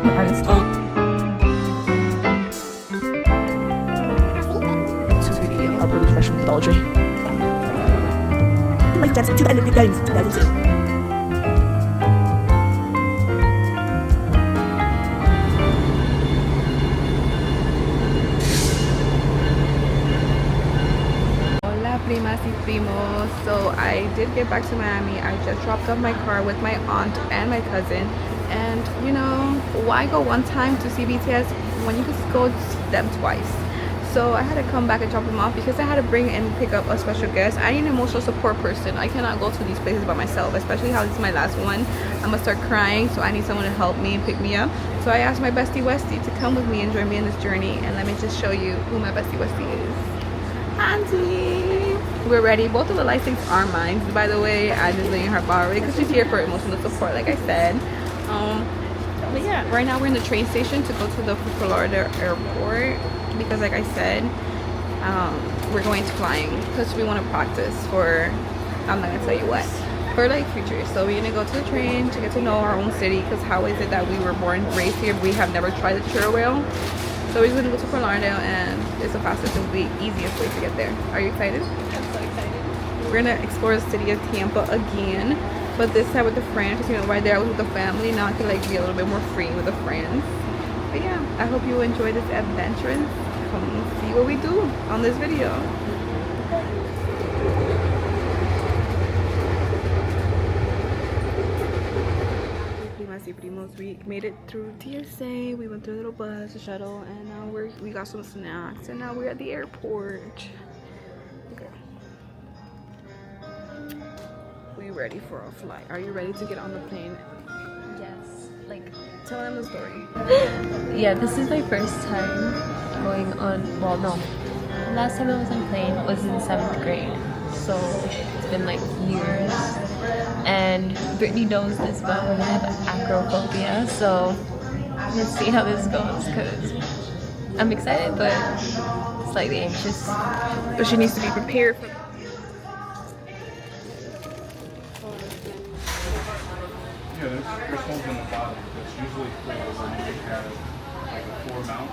I'm an artist. This is really our British fashion methodology. Like that's 2002. Hola primas y primos. So I did get back to Miami. I just dropped off my car with my aunt and my cousin. And you know, why go one time to see BTS when you just go see them twice? So I had to come back and drop them off because I had to bring and pick up a special guest. I need an emotional support person. I cannot go to these places by myself, especially how this is my last one. I'm gonna start crying, so I need someone to help me and pick me up. So I asked my bestie Westie to come with me and join me in this journey. And let me just show you who my bestie Westie is. Auntie, we're ready. Both of the licenses are mine, by the way. I'm just letting her borrow it because she's here for emotional support, like I said. But yeah, right now we're in the train station to go to the Florida airport because, like I said, we're going to flying because we want to practice for, I'm not gonna tell you what, for like future. So we're gonna go to the train to get to know our own city because how is it that we were born and raised here? We have never tried the churro whale. So we're just gonna go to Fort Lauderdale, and it's the fastest and the easiest way to get there. Are you excited? I'm so excited. We're gonna explore the city of Tampa again, but this time with the friends. You know, right there I was with the family. Now I can like be a little bit more free with the friends. But yeah, I hope you enjoy this adventure and come see what we do on this video. We made it through TSA. We went through a little bus, a shuttle, and now we got some snacks, and now we're at the airport. Okay. We ready for a flight? Are you ready to get on the plane? Yes. Like, Tell them the story. yeah, this is my first time going on, well, no. Last time I was on plane was in 7th grade. So it's been like years. And Brittany knows this, but I have acrophobia. So let's see how this goes because I'm excited, but slightly anxious. But she needs to be prepared for Yeah, there's holes in the bottom. That's usually for when you have like a floor mount.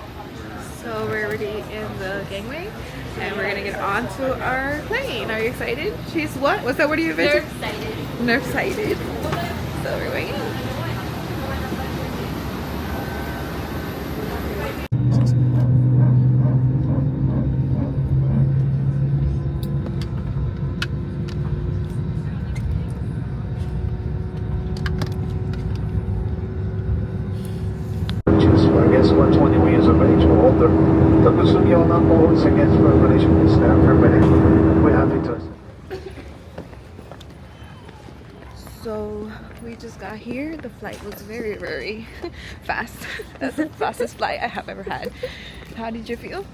So we're already in the gangway, and we're gonna get onto our plane. Are you excited? She's what? What's that word you invented? Nerve-sighted. Nerve-sighted. So we're going in. For against 120 years of age or older. The Kusugi number holds against regulation is now permitted. We have it. So we just got here. The flight was very, very fast. That's the fastest flight I have ever had. How did you feel?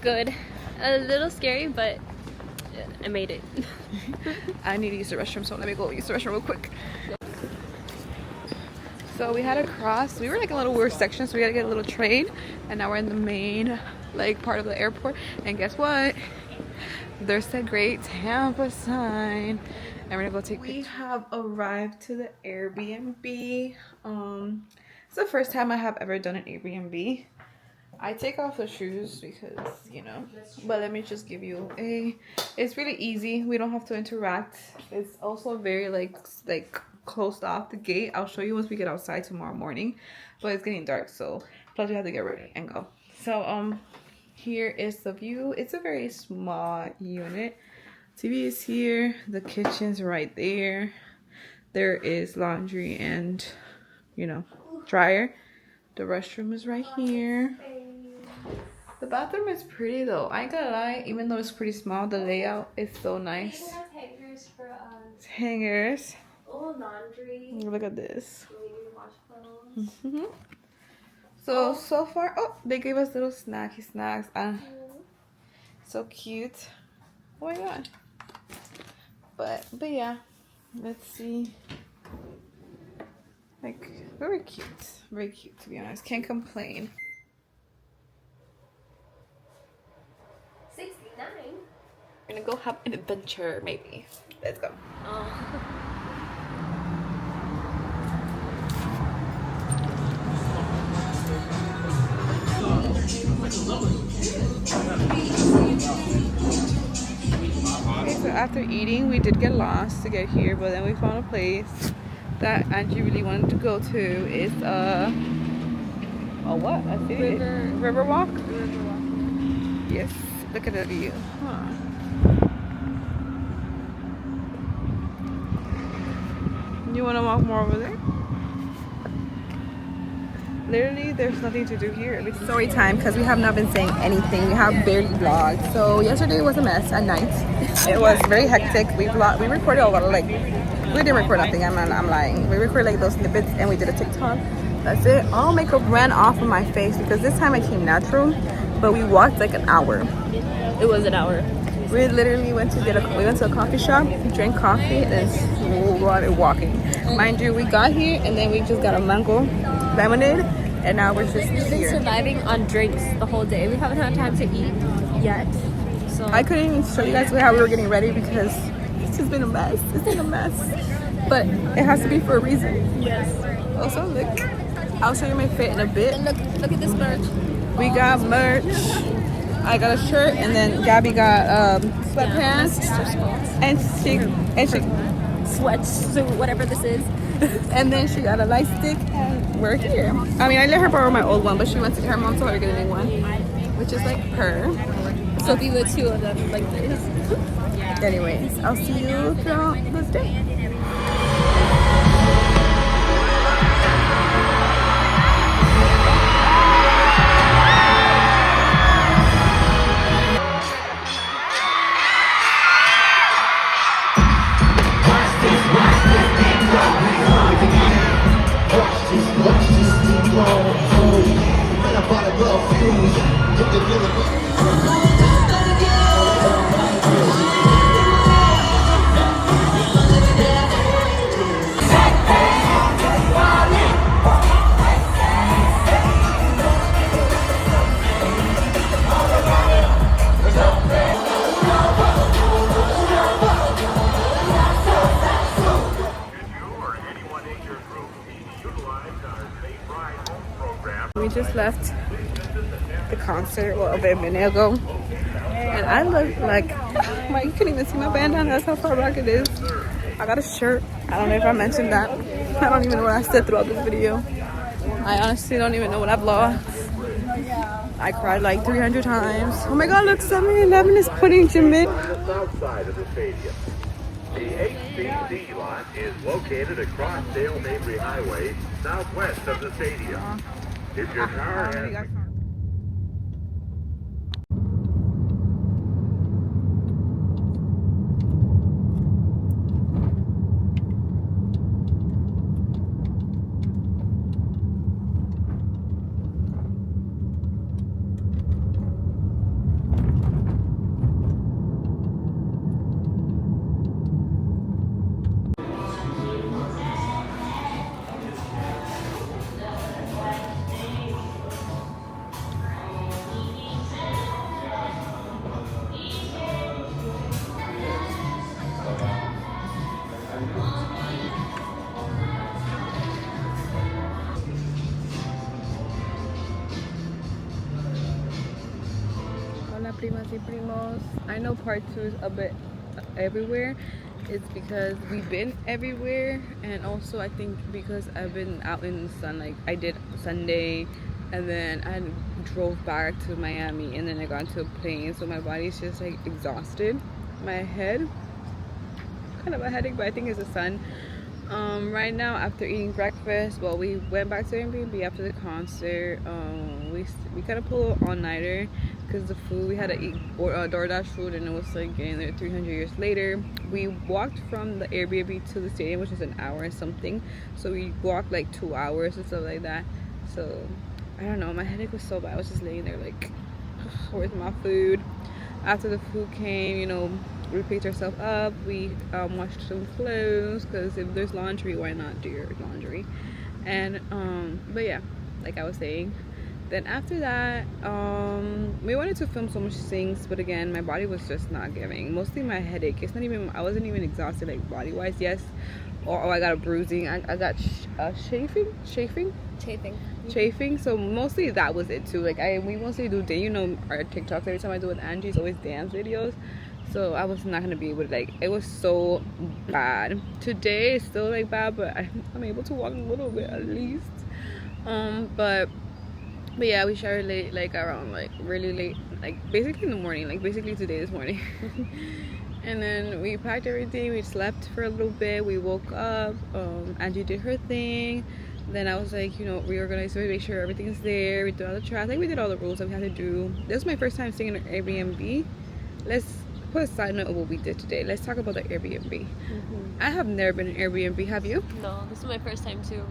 Good. A little scary, but I made it. I need to use the restroom, so let me go use the restroom real quick. So we had to cross. We were like in a little weird section, so we had to get a little train, and now we're in the main like part of the airport. And guess what? There's the Great Tampa sign, and we're gonna go take pictures. We have arrived to the Airbnb. It's the first time I have ever done an Airbnb. I take off the shoes because, you know, but let me just give you it's really easy. We don't have to interact. It's also very like closed off the gate. I'll show you once we get outside tomorrow morning, but it's getting dark, so plus we have to get ready and go. So here is the view. It's a very small unit. TV is here, the kitchen's right there. There is laundry and, you know, dryer. The restroom is right here. The bathroom is pretty though. I ain't gonna lie, even though it's pretty small, the layout is so nice. It has hangers for us. Hangers. Oh, laundry. Look at this. Wash clothes. So far, oh, they gave us little snacky snacks. So cute. Oh my god. But yeah, let's see. Like, very cute to be honest. Can't complain. 69. We're gonna go have an adventure, maybe. Let's go. after eating, we did get lost to get here, but then we found a place that Angie really wanted to go to. It's a what? I see it. River walk. Yes, look at the view. Huh. You want to walk more over there? Literally, there's nothing to do here. It's story time because we have not been saying anything. We have barely vlogged. So yesterday was a mess at night. It was very hectic. We recorded a lot of, like, we didn't record nothing. I'm lying. We recorded like those snippets and we did a TikTok. That's it. All makeup ran off of my face because this time I came natural, but we walked like an hour. It was an hour. We literally went to a coffee shop, drank coffee, and then started walking. Mind you, we got here and then we just got a mango lemonade, and now we're just We've been here. surviving on drinks the whole day. We haven't had time to eat yet. So I couldn't even show you guys how we were getting ready because it's just been a mess. It's been a mess, but it has to be for a reason. yes. Also, look, I'll show you my fit in a bit. And look at this merch. We got merch. I got a shirt, and then Gabby got sweatpants, and she Sweatsuit, whatever this is. and then she got a light stick, and we're here. I mean, I let her borrow my old one, but she went to her mom told her to get a new one, which is like her. So be with two of them like this. Anyways, I'll see you throughout this day. We just left the concert a minute ago, and I look like, you can't even see my bandana. That's how far back it is. I got a shirt. I don't know if I mentioned that. I don't even know what I said throughout this video. I honestly don't even know what I've lost. I cried like 300 times. Oh my god, look, 7-Eleven is putting Jamit. On the south side of the stadium. The HCC lot is located across Dale Mabry Highway, southwest of the stadium. If your car has... Hola, primas y primos. I know part 2 is a bit everywhere. It's because we've been everywhere, and also I think because I've been out in the sun. Like, I did Sunday, and then I drove back to Miami, and then I got into a plane, so my body's just like exhausted. My head, kind of a headache, but I think it's the sun. Right now, after eating breakfast, well, we went back to Airbnb after the concert. We kind of pulled an all-nighter because the food, we had to eat DoorDash food, and it was like getting there 300 years later. We walked from the Airbnb to the stadium, which is an hour and something, so we walked like 2 hours and stuff like that. So I don't know, my headache was so bad. I was just laying there like, where's my food? After the food came, you know, we picked ourselves up. We washed some clothes, because if there's laundry, why not do your laundry? And but yeah, like I was saying, then after that, we wanted to film so much things, but again, my body was just not giving. Mostly my headache. It's not even, I wasn't even exhausted like body wise. Yes, or I got a bruising. I got chafing. So mostly that was it too. Like we mostly do, you know, our TikToks. Every time I do with Angie, it's always dance videos. So I was not gonna be able to, like, it was so bad. Today it's still like bad, but I'm able to walk a little bit at least. But yeah, we showered late, like around like really late, like basically in the morning, like basically today this morning. And then we packed everything, we slept for a little bit, we woke up, Angie did her thing. Then I was like, you know, reorganize, so we make sure everything's there, we did all the trash, like we did all the rules that we had to do. This was my first time staying in an Airbnb. Let's put a side note of what we did today. Let's talk about the Airbnb. I have never been in Airbnb, have you? No, this is my first time too,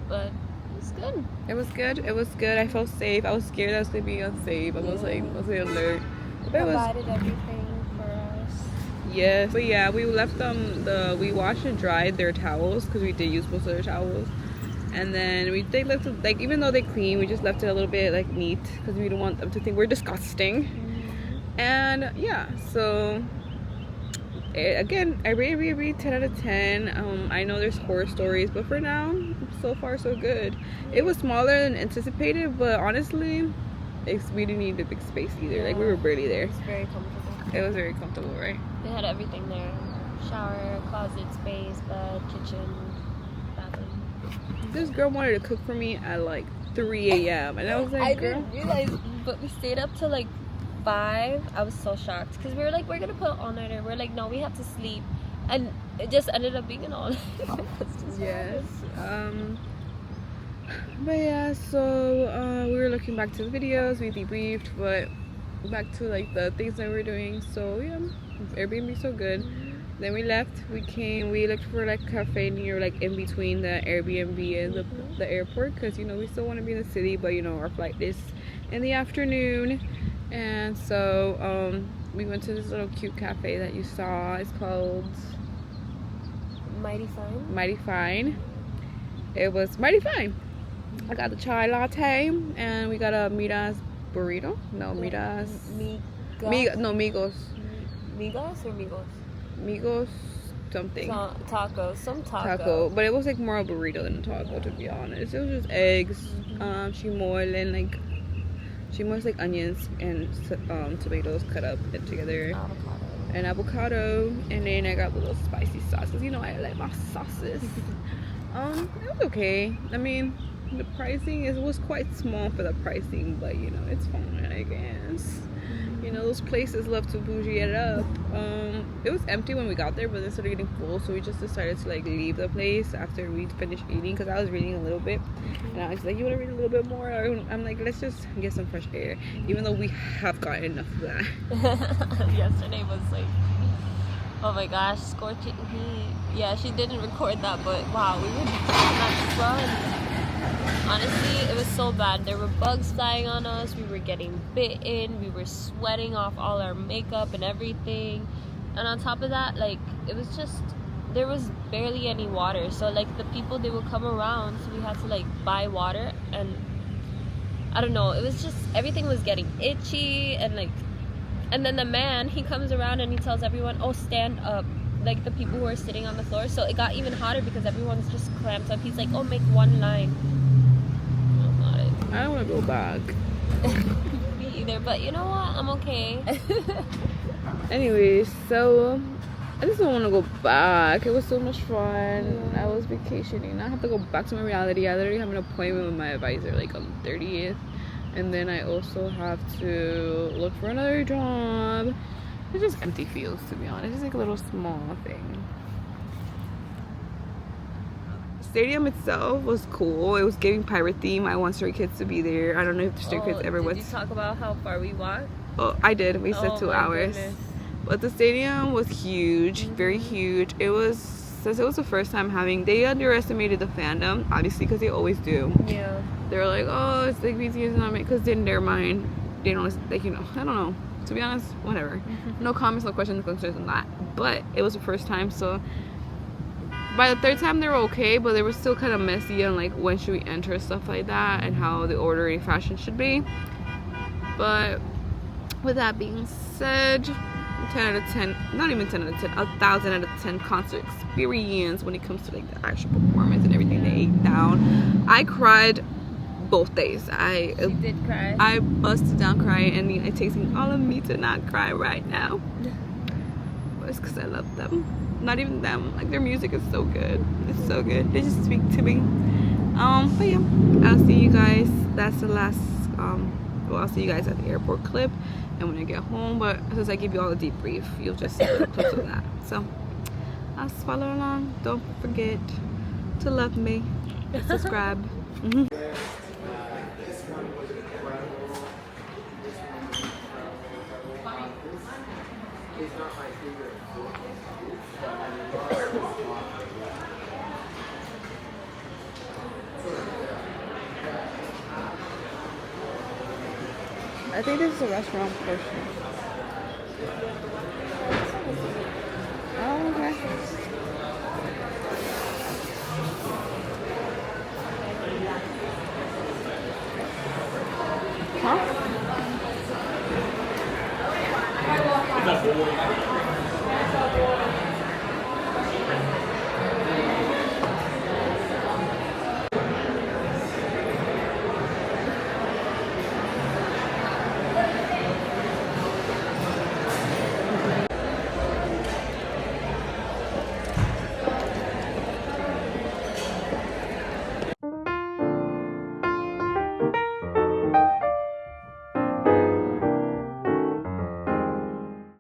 but it's good. It was good, it was good. I felt safe. I was scared I was gonna be unsafe. I was like, mostly alert. But it was, Provided everything for us. yes, but yeah, we left we washed and dried their towels because we did use most of their towels. And then they left it, like, even though they clean, we just left it a little bit like neat because we don't want them to think we're disgusting. And yeah, so again, I rate Airbnb 10 out of 10. I know there's horror stories, but for now, so far so good. It was smaller than anticipated, but honestly, we didn't need a big space either. Like, we were barely there. It's very comfortable. It was very comfortable, right? They had everything there. Shower, closet space, bed, kitchen, bathroom. This girl wanted to cook for me at like 3 a.m. and I was like, I girl, didn't realize, but we stayed up till like 5. I was so shocked because we were like, we're gonna put all-nighter. We're like, no, we have to sleep, and it just ended up being an all-nighter. yes. But yeah, so we were looking back to the videos, we debriefed, but back to like the things that we were doing. So yeah, Airbnb so good. Then we left, we looked for like cafe near, like in between the Airbnb and the airport, because you know we still want to be in the city, but you know our flight is in the afternoon. And so we went to this little cute cafe that you saw. It's called Mighty Fine. Mighty Fine. It was mighty fine. I got the chai latte and we got a miras burrito. No, miras. Migos. Migos or Migos? Migos something. Taco. Some taco. Taco. But it was like more a burrito than a taco, to be honest. It was just eggs, chimoy, and like chimoy's like onions and tomatoes cut up together. And avocado. And then I got little spicy sauces. You know I like my sauces. It was okay. I mean, the pricing was quite small for the pricing, but you know, it's fine, I guess. You know, those places love to bougie it up. It was empty when we got there, but then started getting full, so we just decided to like leave the place after we finished eating, because I was reading a little bit and I was like, you want to read a little bit more? I'm like, let's just get some fresh air, even though we have gotten enough of that. Yesterday was like, oh my gosh, scorching heat. Yeah, she didn't record that, but wow, we were in that sun. Honestly, it was so bad. There were bugs flying on us, we were getting bitten, we were sweating off all our makeup and everything. And on top of that, like, it was just, there was barely any water. So like the people, they would come around, so we had to like buy water, and I don't know, it was just, everything was getting itchy, and like, and then the man, he comes around and he tells everyone, oh, stand up, like the people who are sitting on the floor. So it got even hotter because everyone's just clamped up. He's like, oh, make one line. I don't want to go back. Me either, but you know what? I'm okay. Anyways, so I just don't want to go back. It was so much fun. I was vacationing. Now I have to go back to my reality. I literally have an appointment with my advisor like on the 30th. And then I also have to look for another job. It's just empty feels, to be honest. It's just like a little small thing. Stadium itself was cool. It was giving pirate theme. I want Stray Kids to be there. I don't know if the Stray Kids ever was. Did you talk about how far we walked? Oh, I did. We said 2 hours. Goodness. But the stadium was huge, very huge. It was, since it was the first time having, they underestimated the fandom, obviously, because they always do. Yeah. They were like, oh, it's like BTS, not me, because in their mind, they don't, like, you know, I don't know. To be honest, whatever. No comments, no questions, no concerns on that. But it was the first time, so by the third time they were okay, but they were still kind of messy on like when should we enter, stuff like that, and how the ordering fashion should be. But with that being said, 10 out of 10, not even 10 out of 10, 1,000 out of 10 concert experience when it comes to like the actual performance and everything they ate down. I cried both days. She did cry. I busted down crying, and it takes all of me to not cry right now. voice because I love them. Not even them, like their music is so good. It's so good. They just speak to me. But yeah, I'll see you guys. That's the last well, I'll see you guys at the airport clip and when I get home, but since I give you all the debrief, you'll just see the clips of that. So I'll follow along. Don't forget to love me, subscribe. I think this is a restaurant portion. Oh, okay. Huh?